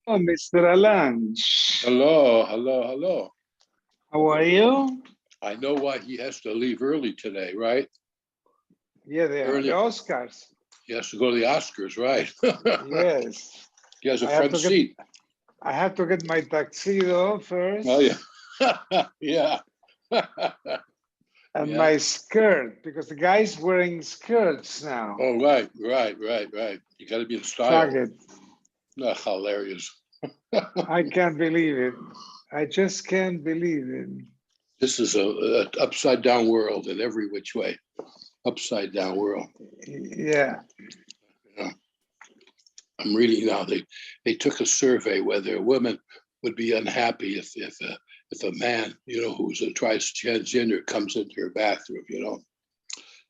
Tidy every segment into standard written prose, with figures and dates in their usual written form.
Oh, Mr. Alange. Hello, hello, hello. How are you? I know why he has to leave early today, right? Yeah, the Oscars. He has to go to the Oscars, right? Yes. He has a front seat. I have to get my tuxedo first. Oh, yeah. Yeah. And my skirt, because the guy's wearing skirts now. Oh, right. You got to be in style. It. Oh, hilarious. I can't believe it. I just can't believe it. This is a upside down world in every which way. Upside down world. Yeah. I'm reading now. They took a survey whether a woman would be unhappy if a man, who's a transgender comes into her bathroom.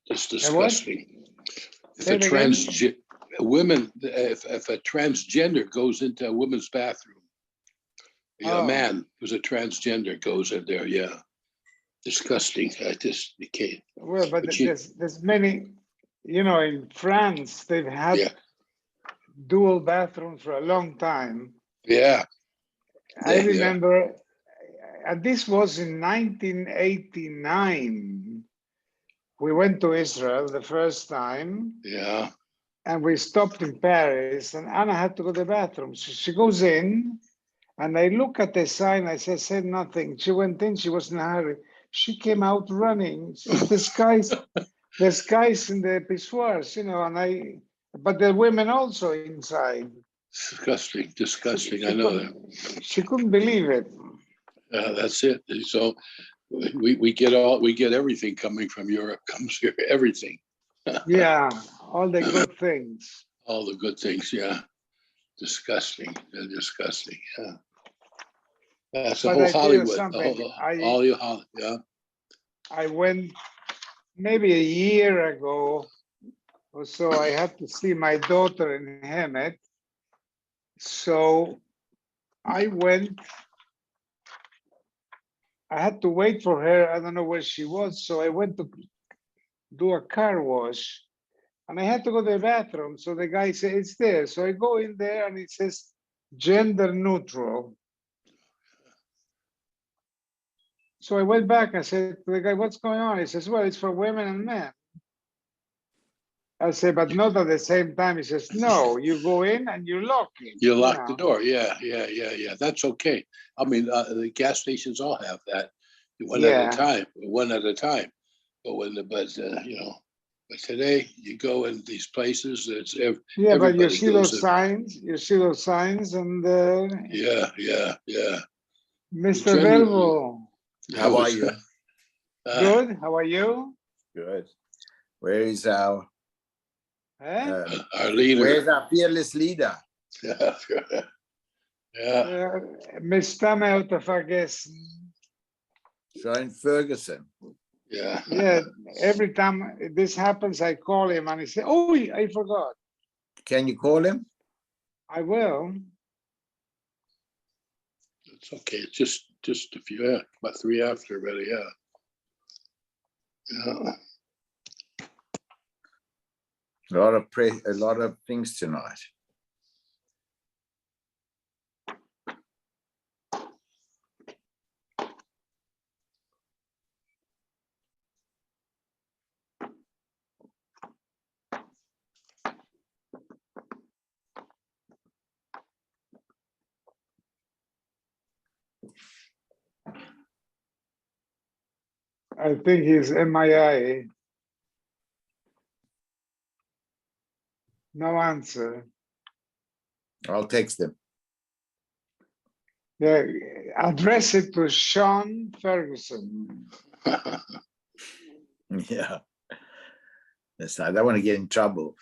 It's disgusting. If a transgender goes into a woman's bathroom, a man who's a transgender goes in there. Yeah, disgusting. You can't. Well, but there's many. In France, they've had dual bathrooms for a long time. Yeah. I remember, and this was in 1989. We went to Israel the first time. Yeah. And we stopped in Paris, and Anna had to go to the bathroom. So she goes in, and I look at the sign. I said nothing. She went in. She was in a hurry. She came out running. There's guys in the pissoirs, but the women also inside. Disgusting. I know that. She couldn't believe it. That's it. So we get everything coming from Europe. Comes here, everything. Yeah, all the good things. All the good things, yeah. Disgusting. They're disgusting. Yeah. That's the whole Hollywood. Yeah. I went maybe a year ago or so. I had to see my daughter in Hemet. So I went. I had to wait for her. I don't know where she was. So I went to do a car wash. And I had to go to the bathroom. So the guy said, it's there. So I go in there and it says gender neutral. So I went back and said to the guy, what's going on? He says, well, it's for women and men. I said, but not at the same time. He says, no, you go in and you lock it. You lock the door. Yeah. That's okay. I mean, the gas stations all have that. One at a time. But today you go in these places. But you see those signs. You see those signs, and yeah. Mr. Verbo, how are you? Good. How are you? Good. Where is our leader? Where's our fearless leader? Me está me autovergessen. Sean Ferguson. Yeah. Every time this happens, I call him and he says, "Oh, I forgot." Can you call him? I will. It's okay. It's just a few, about 3 after, really. Yeah. A lot of things tonight. I think he's MIA. No answer. I'll text him. Yeah, address it to Sean Ferguson. Yeah. I don't want to get in trouble,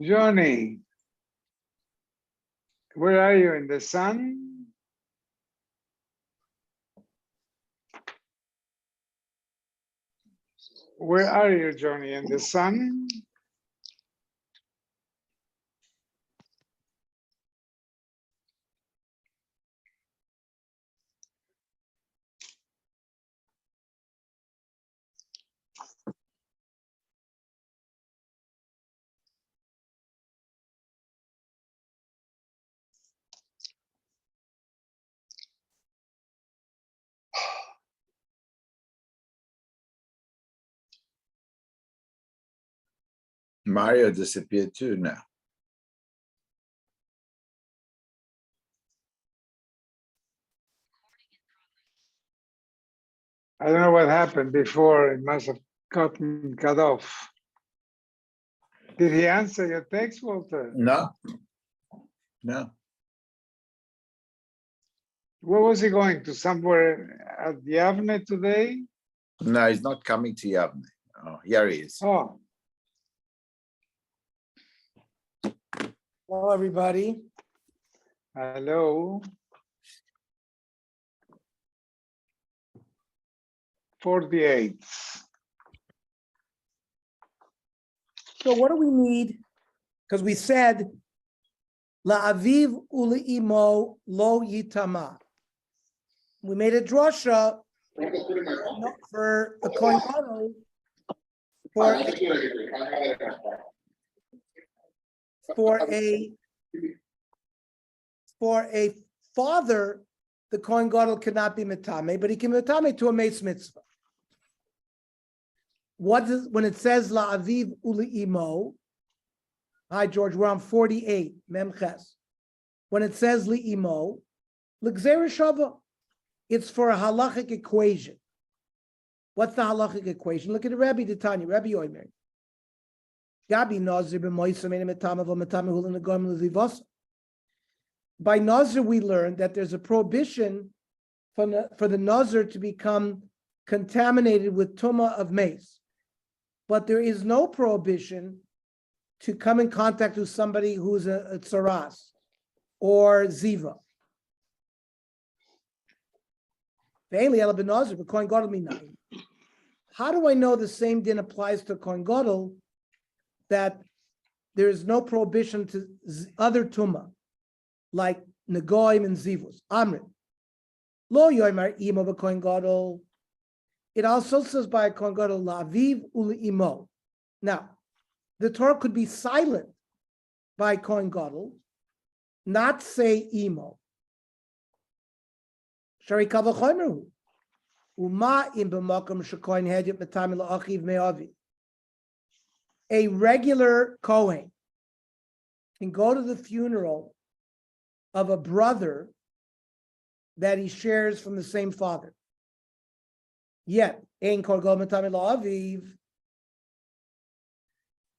Johnny, where are you, in the sun? Where are you, Johnny, in the sun? Mario disappeared too now. I don't know what happened before. It must have gotten cut off. Did he answer your text, Walter? No. No. Where was he going to? Somewhere at Yavne today? No, he's not coming to Yavne. Oh, here he is. Oh, Hello, everybody. hello. 48. So what do we need? Because we said, la'aviv u'le'imo lo yitama. We made a drasha for a Kohen Gadol for a father. The Kohen Gadol cannot be metame, but he can be metame to a meis mitzvah. What does, when it says la'aviv u'le'imo? Hi, George, we're on 48, memches. When it says li'imo, l'gzera shava, it's for a halachic equation. What's the halachic equation? Look at the Rabbi Tanya, Rabbi Yomer. Gabi nazir b'moisa meina metame v'metame hulin negam l'zivasa. By nazir, we learned that there's a prohibition for the nazir to become contaminated with tumah of mace. But there is no prohibition to come in contact with somebody who's a tsaras or ziva. How do I know the same din applies to Kohen Gadol, that there is no prohibition to other tumah, like negoim and zivus? Amrit. Lo yoymar imo b'Kohen Gadol. It also says by a Kohen Gadol, la'aviv u'le'imo. Now, the Torah could be silent by Kohen Gadol, not say imo. Shari kavachoymeru. Uma im b'makom shekohen hedyot metami la'achiv me'avi. A regular Kohen can go to the funeral of a brother that he shares from the same father. Yet, ein Kohen Gadol metami la'aviv.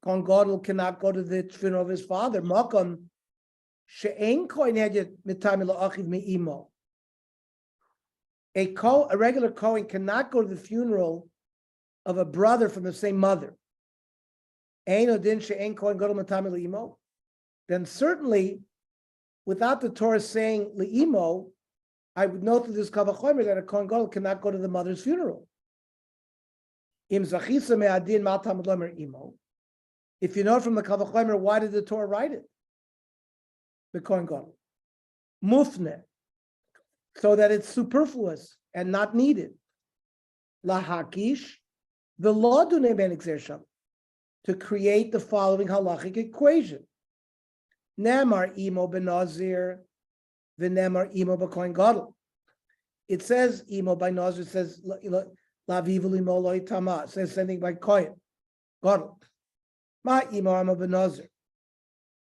Kohen Gadol cannot go to the funeral of his father. Makom she'ein Kohen hedyot metami la'achiv me'imo. A regular Kohen cannot go to the funeral of a brother from the same mother. Ein odin she'ein Kohen Gadol metami la'imo. Then certainly, without the Torah saying la'imo, I would note to this kavachomer that a Kohen Gadol cannot go to the mother's funeral. Im zachisa me'adin matam lomer imo. If you know from the kavachomer, why did the Torah write it? The Kohen Gadol. Mufne. So that it's superfluous and not needed. Lahakish, the law do ben exersham, to create the following halachic equation. Nemar imo benazir, v'nemar imo b'Kohen Gadol. It says imo by nazir. It says lavivu limo lo itama. It says something by Kohen Gadol. Ma imo amo benazir.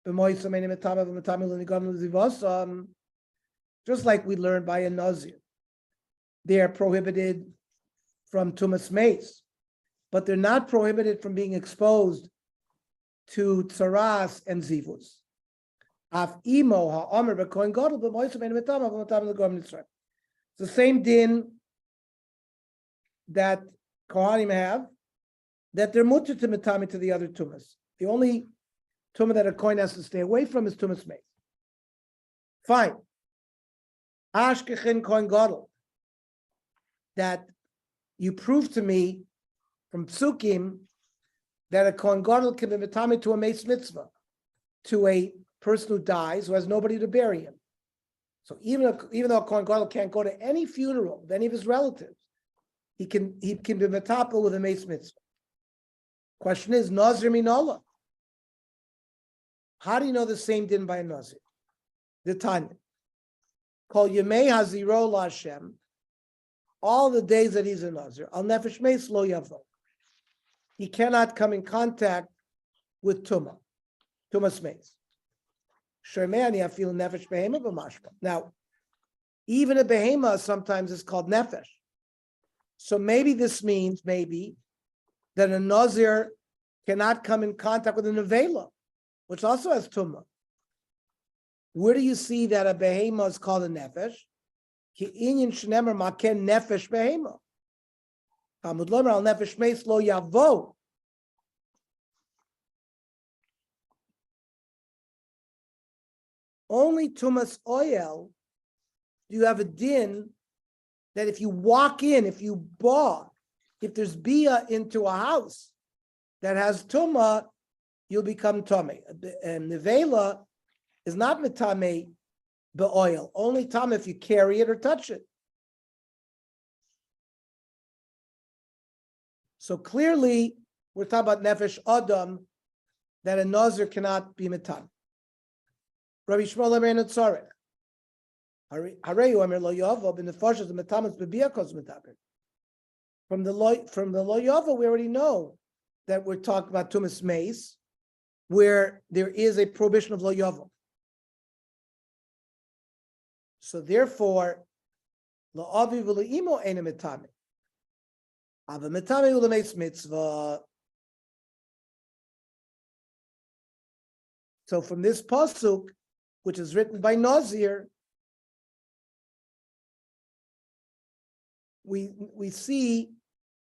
B'moisa meini metama v'metama l'nigam l'zivasam. Just like we learned by a nazir, they are prohibited from tumas mace, but they're not prohibited from being exposed to tsaras and zivus. Af imo ha'omer b'Kohen Gadol b'moisa meini metama v'metama l'nigam l'Yisrael. It's the same din that Kohanim have, that they're mutter to metami to the other tumas. The only tumah that a Kohen has to stay away from is tumas mace. Fine. Ashkechin Kohen Gadol, that you prove to me from Psukim that a Kohen Gadol can be metame to a meis mitzvah, to a person who dies who has nobody to bury him. So even though a Kohen Gadol can't go to any funeral of any of his relatives, he can be metapel with a meis mitzvah. Question is, Nazir Minola. How do you know the same din by a Nazir? The Tanya. Kol Yemei Haziro LaHashem, all the days that he's a Nazir, Al Nefesh Meis Lo Yavo. He cannot come in contact with Tumah Smeis. Shemani, I feel nefesh behema b'mashma. Now, even a behema sometimes is called nefesh. So maybe this means that a nazir cannot come in contact with a nevela, which also has tumah. Where do you see that a behema is called a nefesh? Ki inyan shnemer maken nefesh behema. Talmud lomer al nefesh meis lo yavo. Only tumas oil do you have a din that if you walk in, if you bought, if there's bia into a house that has tumah, you'll become tummy. And nevela is not mitame be'oil, only tam if you carry it or touch it. So clearly, we're talking about nefesh adam, that a nazir cannot be mitam. Rabbi Shmuel Lemein Tzarech. Hareyu Amir Lo Yavo bin the Farshas the Metamas B'Biakos Metaber. From the Lo Yavo, we already know that we're talking about Tumas Meis, where there is a prohibition of Lo Yavo. So therefore, Lo Avi V'Lo Imo Eina Metame. Ava Metame Ula Meis Mitzvah. So from this pasuk, which is written by Nazir, we see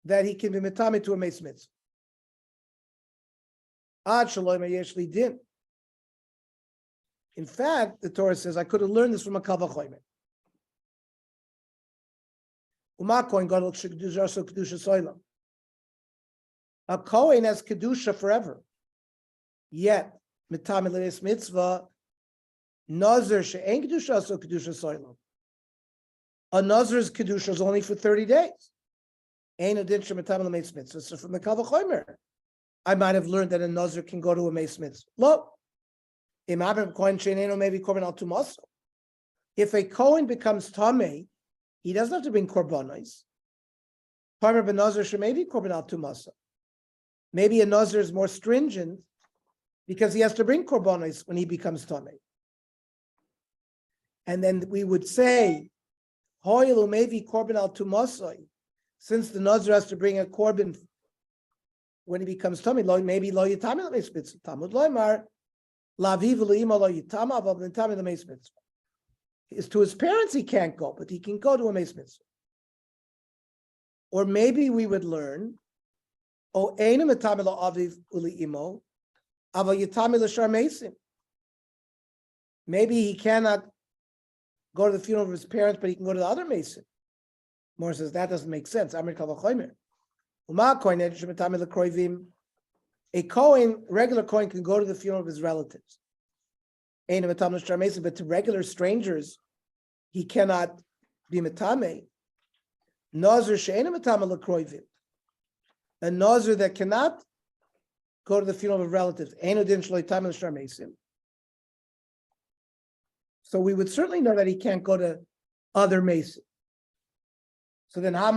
that he can be metame to a meis mitzvah. Ad shalom yeshli din. In fact, the Torah says, I could have learned this from a kal vachomer. Uma kohen gadol shekdusha so kedusha soilam. A kohen has kedusha forever. Yet metame leis mitzvah. Nazir she'en kedusha so kedusha soilam. A nazir's kedusha is only for 30 days. Ein adin she'metam lemeis mitzvah. So from the kal vachomer, I might have learned that a nazir can go to a meis mitzvah. Look, if a kohen becomes tamei, he doesn't have to bring korbanos. Maybe a nazir is more stringent because he has to bring korbanos when he becomes tamei. And then we would say, since the nazir has to bring a korban when he becomes tamei, maybe lo yitame lemeis mitzvah. Talmud loymar laviv leima lo yitama avav l'tame lemeis mitzvah. Is to his parents he can't go, but he can go to a meis mitzvah. Or maybe we would learn, o eina metame lo aviv uliimo avav yitame l'shar meisim. Maybe he cannot go to the funeral of his parents, but he can go to the other Mason. Moore says that doesn't make sense. A Kohen, regular Kohen, can go to the funeral of his relatives. But to regular strangers, he cannot be metame. A nazir that cannot go to the funeral of relatives. So we would certainly know that he can't go to other Mason. So then, so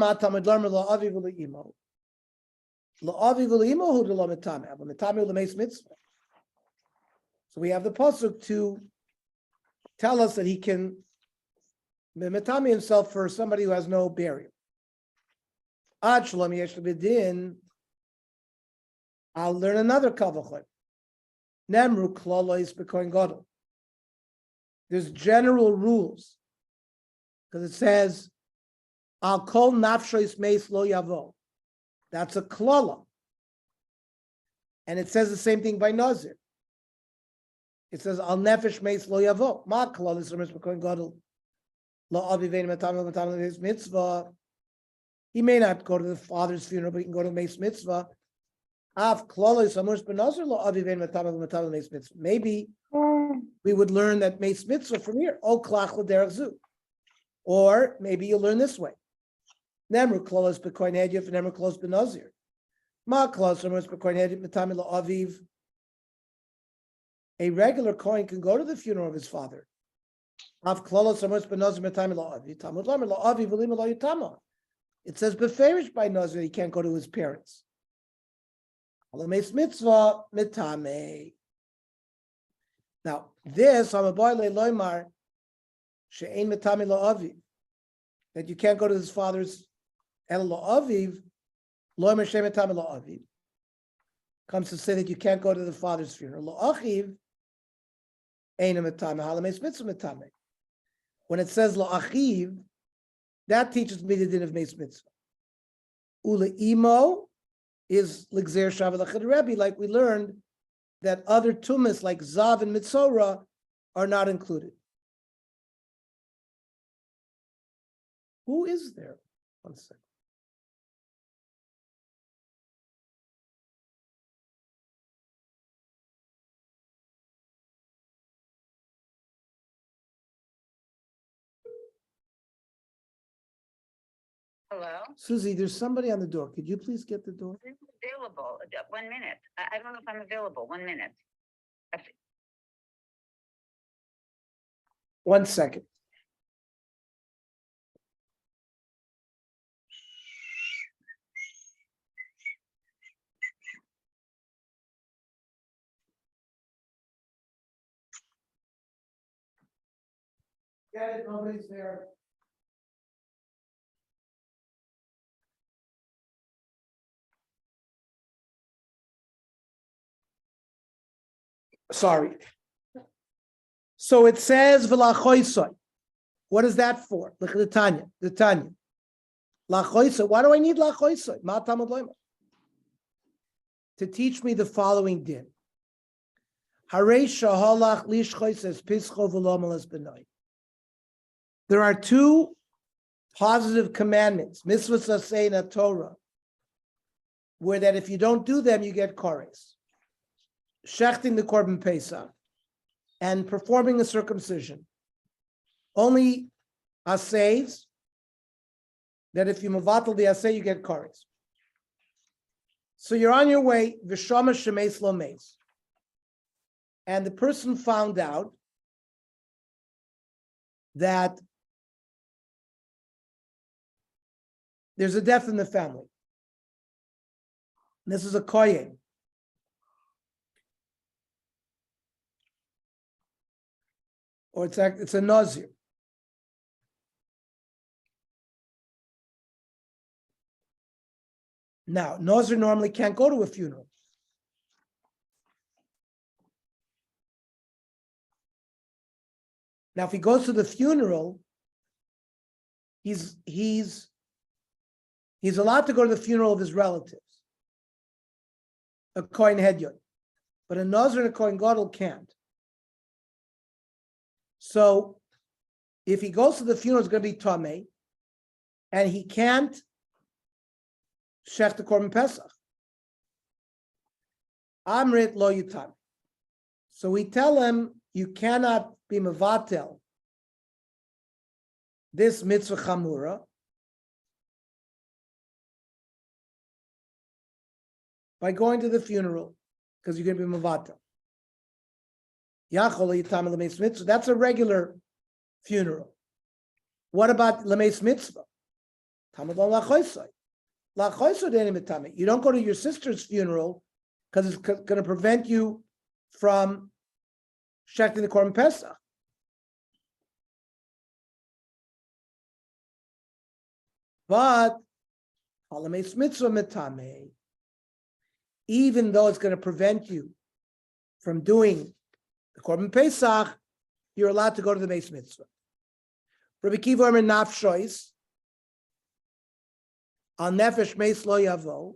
we have the pasuk to tell us that he can metame himself for somebody who has no burial. I'll learn another kal vachomer. Nemru klalois b'kohen gadol. There's general rules because it says, "Al kol nafshois meis lo yavo." That's a klala, and it says the same thing by nazir. It says, "Al nefesh meis lo yavo." Ma klal is remes b'kohen gadol lo avivein matam matam mitzvah. He may not go to the father's funeral, but he can go to meis mitzvah. Av klal is amurs b'nazir lo avivein matam matam meis mitzvah. Maybe we would learn that meis mitzvah from here. O klach l'derech zu. Or maybe you'll learn this way. Nemru klolos b'kohen hedif and nemru klolos b'nazir. Ma klolos nemru b'kohen hedif mitami la'aviv. A regular kohen can go to the funeral of his father. Av klolos nemru b'nazir mitami la'aviv. Talmud lamer la'aviv v'lima la'yitama. It says beferish by nazir he can't go to his parents. Alameis mitzvah mitame. Now, this I'm a boy loymar she'ein mitame la'aviv, that you can't go to his father's el la'aviv loymar she'ein mitame la'aviv comes to say that you can't go to the father's funeral. La'achiv ein mitame halameis mitzvah mitame. When it says la'achiv, that teaches me the din of meis mitzvah. Ula imo is l'gzer shav l'chad Rebbe, like we learned that other tumas like zav and mitzora are not included. Who is there? One second. Hello? Susie, there's somebody on the door. Could you please get the door? This is available. 1 minute. I don't know if I'm available. 1 minute. 1 second. Get it, nobody's there. Sorry. So it says v'lachoisoi. What is that for? Look at the Tanya. The Tanya. Lachoisoi. Why do I need lachoisoi? Ma tamad loyma. To teach me the following din. Harei shahalach lishchoises pischo v'lo malas b'nai. There are two positive commandments, mitzvahs aseh in the Torah, where that if you don't do them, you get kores. Shechting the korban pesach and performing the circumcision. Only asehs, that if you mavatal the aseh, you get kores. So you're on your way, v'shama shemeis lo meis. And the person found out that there's a death in the family. This is a kohen. Or it's a nazir. Now, nazir normally can't go to a funeral. Now, if he goes to the funeral, he's allowed to go to the funeral of his relatives, a kohen hedyot, but a nazir and a kohen gadol can't. So, if he goes to the funeral, it's going to be tamei, and he can't shech the korban pesach. Amrit lo yutam. So we tell him you cannot be mevatel this mitzvah chamura by going to the funeral because you're going to be mevatel. That's a regular funeral. What about lemeis mitzvah? You don't go to your sister's funeral because it's going to prevent you from shechting the korban pesach. But lemeis mitzvah mitame, even though it's going to prevent you from doing the korban pesach, you're allowed to go to the meis mitzvah. Rabbi Kiva Omer nafshois al nefesh meis lo yavo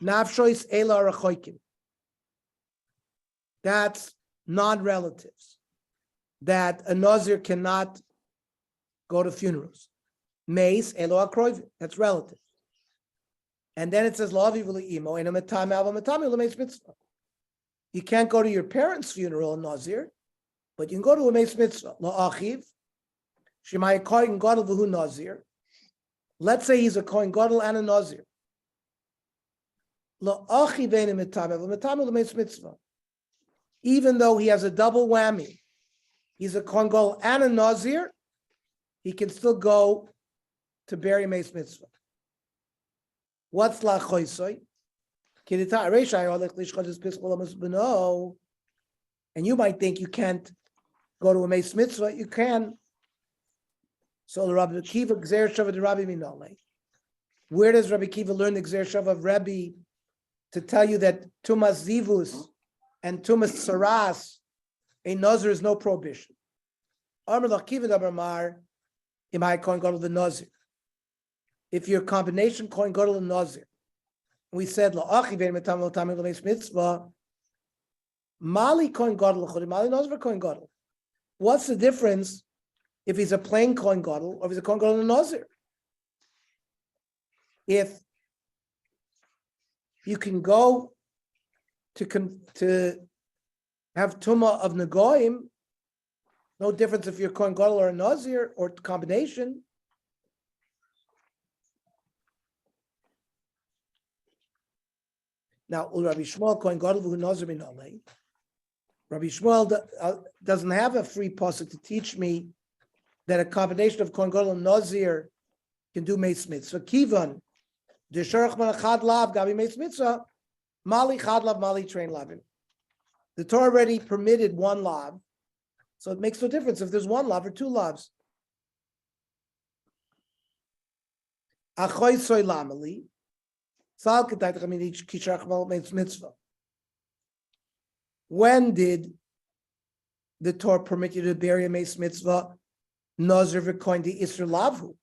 nafshois ela rachoikim. That's non-relatives. That a nazir cannot go to funerals. Meis elo akroivim. That's relative. And then it says lo aviv le'imo ena metame ava metame lemeis mitzvah. You can't go to your parents' funeral in Nazir, but you can go to a meis mitzvah. La'achiv, shemai kohen gadol v'hu Nazir. Let's say he's a kohen gadol and a Nazir. La'achiv ena mitame v'mitame lemeis mitzvah. Even though he has a double whammy, he's a kohen gadol and a Nazir, he can still go to bury meis mitzvah. What's lachoisoi? And you might think you can't go to a mace mitzvah. You can. So the Rabbi Kiva Gzer Shava de Rabbi Minole. Where does Rabbi Kiva learn the Gzer Shava of Rabbi to tell you that Tumas Zivus and Tumas Saras, a Nazir is no prohibition? Amar Lakiva Dabar Imai Kohen Gadol the Nazir. If your combination Kohen Gadol and Nazir, we said La'achi Vein Metam L'Tamim L'Meis Mitzvah, Mali Kohen Gadol L'Chodi, Mali Nazir Kohen Gadol. What's the difference if he's a plain Kohen Gadol or if he's a Kohen Gadol and a Nazir? If you can go to have Tumah of Negoim, no difference if you're Kohen Gadol or a Nazir or combination. Now, Rabbi Shmuel Kohen Gadol who Nazir Minolei. Rabbi Shmuel doesn't have a free pasuk to teach me that a combination of Kohen Gadol and Nazir can do Meis Mitzvah. Kivan, the Sherach Man Chad Lav Gabi Meis Mitzvah, Mali Chad Lav Mali Train Lavin. The Torah already permitted one lav, so it makes no difference if there's one lav or two lavs. Achoy soy lamali, sal ketayt chamini kishrach mal Meis Mitzvah. When did the Torah permit you to bury a Meis Mitzvah? Nazir v'koin di Isra lavhu.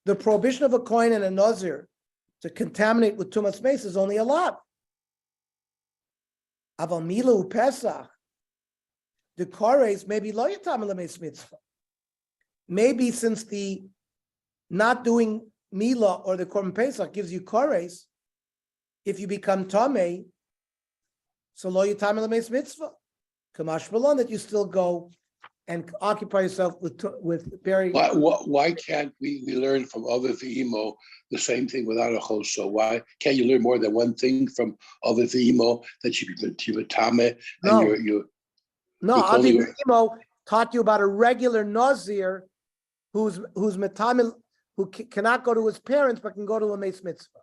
The prohibition of a kohen and a Nazir to contaminate with tumas meis is only a lav. Aval milu pesach, the kores maybe lo yatam lemeis mitzvah. Maybe since the not doing mila or the korban pesach gives you kores, if you become tamei, so lo yatam lemeis mitzvah. Kamash malon that you still go and occupy yourself with burying. Why can't we learn from other V'imo the same thing without a choso? Why can't you learn more than one thing from other V'imo that you matame No. and you No, you Avi only- B'imo taught you about a regular Nazir who's metamil, who cannot go to his parents but can go to a Meis Mitzvah.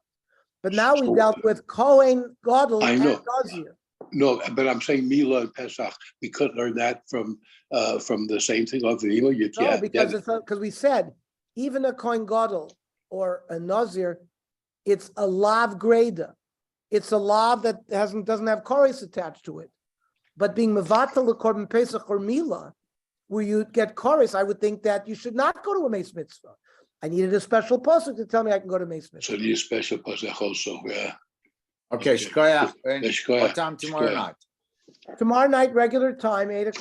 But now we So- dealt with Kohen, Gadol, I and know. Nazir. No, but I'm saying Mila and Pesach. We could learn that from the same thing of V'imo. You No, can't. because we said even a Kohen Gadol or a Nazir, it's a lav greda. It's a lav that doesn't have chorus attached to it. But being mevatel the korban pesach or mila, where you get chorus, I would think that you should not go to a Meis Mitzvah. I needed a special pasuk to tell me I can go to Meis Mitzvah. So you special Pesach also, yeah. Okay, Okay. shkoyach. And Shkoyach, what time tomorrow shkoyach. night? Tomorrow night, regular time, 8:00.